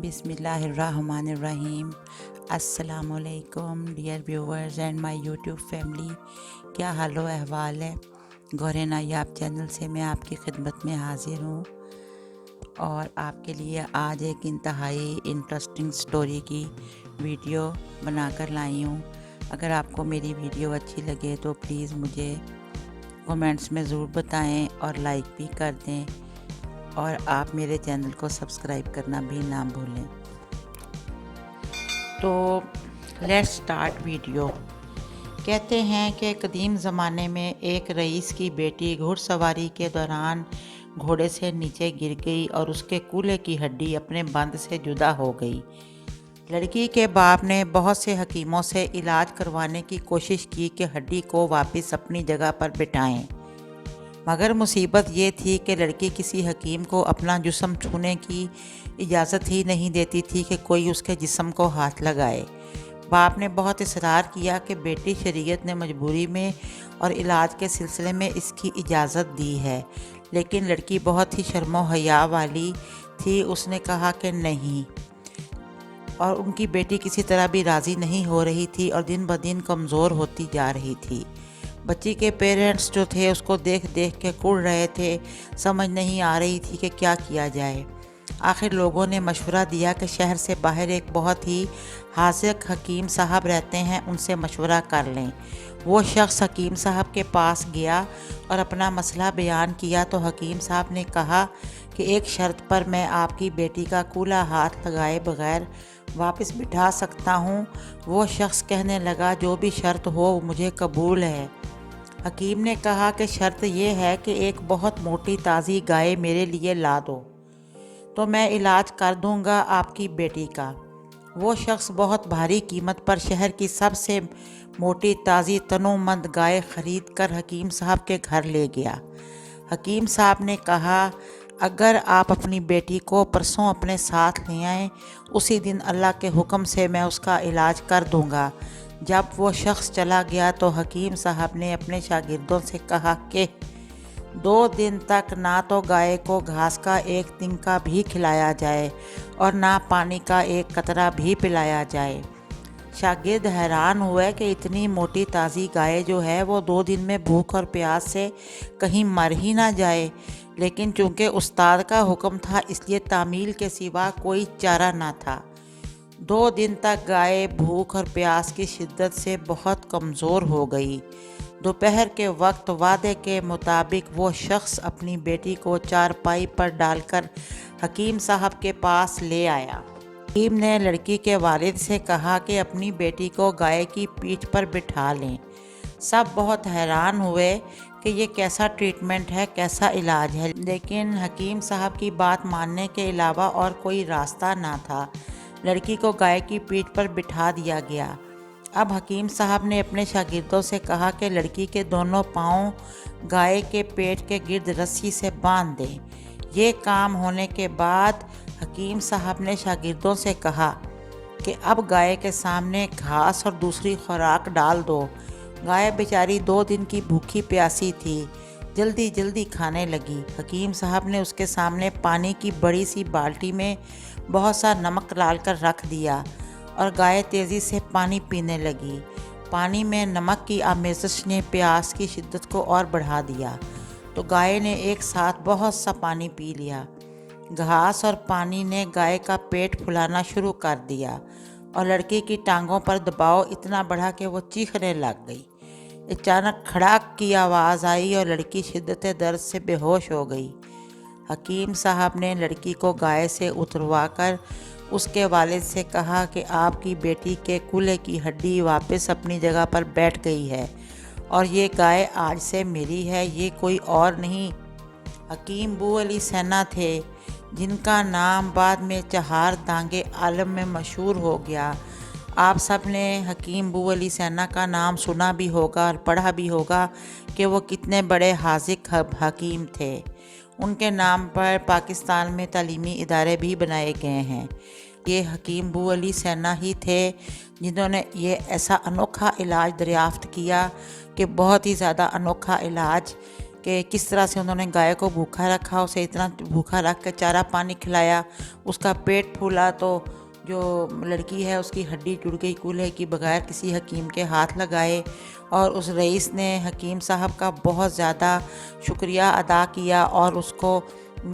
बिस्मिल्लाहिर्रहमानिर्रहीम। अस्सलामुअलैकुम dear viewers and my YouTube family, क्या हाल व अहवाल है। गौहर नायाब चैनल से मैं आपकी खिदमत में हाजिर हूँ और आपके लिए आज एक इंतहाई इंटरेस्टिंग स्टोरी की वीडियो बनाकर लाई हूँ। अगर आपको मेरी वीडियो अच्छी लगे तो प्लीज़ मुझे कमेंट्स में ज़रूर बताएं और लाइक भी कर दें, और आप मेरे चैनल को सब्सक्राइब करना भी ना भूलें। तो लेट्स स्टार्ट वीडियो। कहते हैं कि कदीम ज़माने में एक रईस की बेटी घुड़सवारी के दौरान घोड़े से नीचे गिर गई और उसके कूल्हे की हड्डी अपने बंद से जुदा हो गई। लड़की के बाप ने बहुत से हकीमों से इलाज करवाने की कोशिश की कि हड्डी को वापस अपनी जगह पर बिठाएं, मगर मुसीबत ये थी कि लड़की किसी हकीम को अपना जिस्म छूने की इजाज़त ही नहीं देती थी कि कोई उसके जिस्म को हाथ लगाए। बाप ने बहुत इसरार किया कि बेटी, शरीयत ने मजबूरी में और इलाज के सिलसिले में इसकी इजाज़त दी है, लेकिन लड़की बहुत ही शर्मो हया वाली थी। उसने कहा कि नहीं, और उनकी बेटी किसी तरह भी राज़ी नहीं हो रही थी और दिन ब दिन कमज़ोर होती जा रही थी। बच्ची के पेरेंट्स जो थे उसको देख देख के कुढ़ रहे थे। समझ नहीं आ रही थी कि क्या किया जाए। आखिर लोगों ने मशवरा दिया कि शहर से बाहर एक बहुत ही हाज़िक हकीम साहब रहते हैं, उनसे मशवरा कर लें। वो शख्स हकीम साहब के पास गया और अपना मसला बयान किया तो हकीम साहब ने कहा कि एक शर्त पर मैं आपकी बेटी का कूल्हा हाथ लगाए बगैर वापस बिठा सकता हूँ। वो शख्स कहने लगा, जो भी शर्त हो वो मुझे कबूल है। हकीम ने कहा कि शर्त यह है कि एक बहुत मोटी ताज़ी गाय मेरे लिए ला दो, तो मैं इलाज कर दूंगा आपकी बेटी का। वो शख्स बहुत भारी कीमत पर शहर की सबसे मोटी ताज़ी तनोमंद गाय ख़रीद कर हकीम साहब के घर ले गया। हकीम साहब ने कहा, अगर आप अपनी बेटी को परसों अपने साथ ले आएँ, उसी दिन अल्लाह के हुक्म से मैं उसका इलाज कर दूंगा। जब वो शख्स चला गया तो हकीम साहब ने अपने शागिर्दों से कहा कि 2 दिन तक ना तो गाय को घास का एक तिनका भी खिलाया जाए और ना पानी का एक कतरा भी पिलाया जाए। शागिर्द हैरान हुए कि इतनी मोटी ताज़ी गाय जो है वो 2 दिन में भूख और प्यास से कहीं मर ही ना जाए, लेकिन चूँकि उस्ताद का हुक्म था इसलिए तामील के सिवा कोई चारा ना था। 2 दिन तक गाय भूख और प्यास की शिद्दत से बहुत कमज़ोर हो गई। दोपहर के वक्त वादे के मुताबिक वो शख्स अपनी बेटी को चारपाई पर डालकर हकीम साहब के पास ले आया। हकीम ने लड़की के वालिद से कहा कि अपनी बेटी को गाय की पीठ पर बिठा लें। सब बहुत हैरान हुए कि ये कैसा ट्रीटमेंट है, कैसा इलाज है, लेकिन हकीम साहब की बात मानने के अलावा और कोई रास्ता ना था। लड़की को गाय की पीठ पर बिठा दिया गया। अब हकीम साहब ने अपने शागिर्दों से कहा कि लड़की के दोनों पाँव गाय के पेट के गिर्द रस्सी से बांध दें। ये काम होने के बाद हकीम साहब ने शागिर्दों से कहा कि अब गाय के सामने घास और दूसरी खुराक डाल दो। गाय बेचारी 2 दिन की भूखी प्यासी थी, जल्दी जल्दी खाने लगी। हकीम साहब ने उसके सामने पानी की बड़ी सी बाल्टी में बहुत सा नमक डालकर रख दिया और गाय तेज़ी से पानी पीने लगी। पानी में नमक की आमेज़श ने प्यास की शिद्दत को और बढ़ा दिया, तो गाय ने एक साथ बहुत सा पानी पी लिया। घास और पानी ने गाय का पेट फुलाना शुरू कर दिया और लड़की की टांगों पर दबाव इतना बढ़ा कि वो चीखने लग गई। अचानक खड़ाक की आवाज़ आई और लड़की शिद्दत दर्द से बेहोश हो गई। हकीम साहब ने लड़की को गाय से उतरवाकर उसके वालिद से कहा कि आपकी बेटी के कूल्हे की हड्डी वापस अपनी जगह पर बैठ गई है और ये गाय आज से मेरी है, ये कोई और नहीं। हकीम बू अली सैना थे, जिनका नाम बाद में चहार दांगे आलम में मशहूर हो गया। आप सब ने हकीम बू अली सैना का नाम सुना भी होगा और पढ़ा भी होगा कि वो कितने बड़े हाज़िक हकीम थे। उनके नाम पर पाकिस्तान में तालीमी इदारे भी बनाए गए हैं। ये हकीम बू अली सैना ही थे जिन्होंने ये ऐसा अनोखा इलाज दरियाफ़्त किया कि बहुत ही ज़्यादा अनोखा इलाज کہ کس طرح سے انہوں نے گائے کو بھوکا رکھا، اسے اتنا بھوکا رکھ کے چارہ پانی کھلایا، اس کا پیٹ پھولا تو جو لڑکی ہے اس کی ہڈی ٹوٹ گئی کولہے کی، بغیر کسی حکیم کے ہاتھ لگائے۔ اور اس رئیس نے حکیم صاحب کا بہت زیادہ شکریہ ادا کیا اور اس کو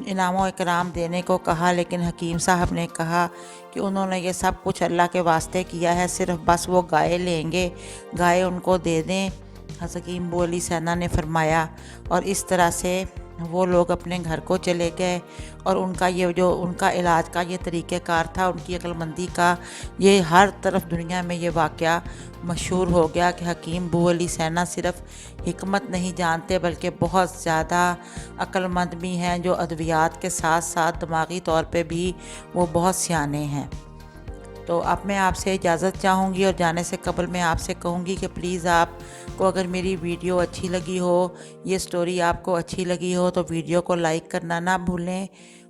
انعام و اکرام دینے کو کہا، لیکن حکیم صاحب نے کہا کہ انہوں نے یہ سب کچھ اللہ کے واسطے کیا ہے، صرف بس وہ گائے لیں گے، گائے ان کو دے دیں۔ حکیم ابو علی سینا نے فرمایا، اور اس طرح سے وہ لوگ اپنے گھر کو چلے گئے۔ اور ان کا یہ جو ان کا علاج کا یہ طریقہ کار تھا، ان کی عقل مندی کا، یہ ہر طرف دنیا میں یہ واقعہ مشہور ہو گیا کہ حکیم ابو علی سینا صرف حکمت نہیں جانتے بلکہ بہت زیادہ عقل مند بھی ہیں، جو ادویات کے ساتھ ساتھ دماغی طور پہ بھی وہ بہت سیانے ہیں۔ تو اب میں آپ سے اجازت چاہوں گی، اور جانے سے قبل میں آپ سے کہوں گی کہ پلیز آپ کو اگر میری ویڈیو اچھی لگی ہو، یہ سٹوری آپ کو اچھی لگی ہو، تو ویڈیو کو لائک کرنا نہ بھولیں،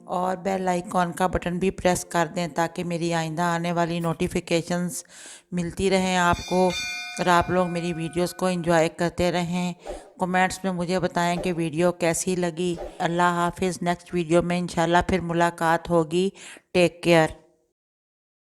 اور بیل آئیکن کا بٹن بھی پریس کر دیں تاکہ میری آئندہ آنے والی نوٹیفیکیشنز ملتی رہیں آپ کو، اور آپ لوگ میری ویڈیوز کو انجوائے کرتے رہیں۔ کمنٹس میں مجھے بتائیں کہ ویڈیو کیسی لگی۔ اللہ حافظ، نیکسٹ ویڈیو میں انشاءاللہ پھر ملاقات ہوگی۔ Take care.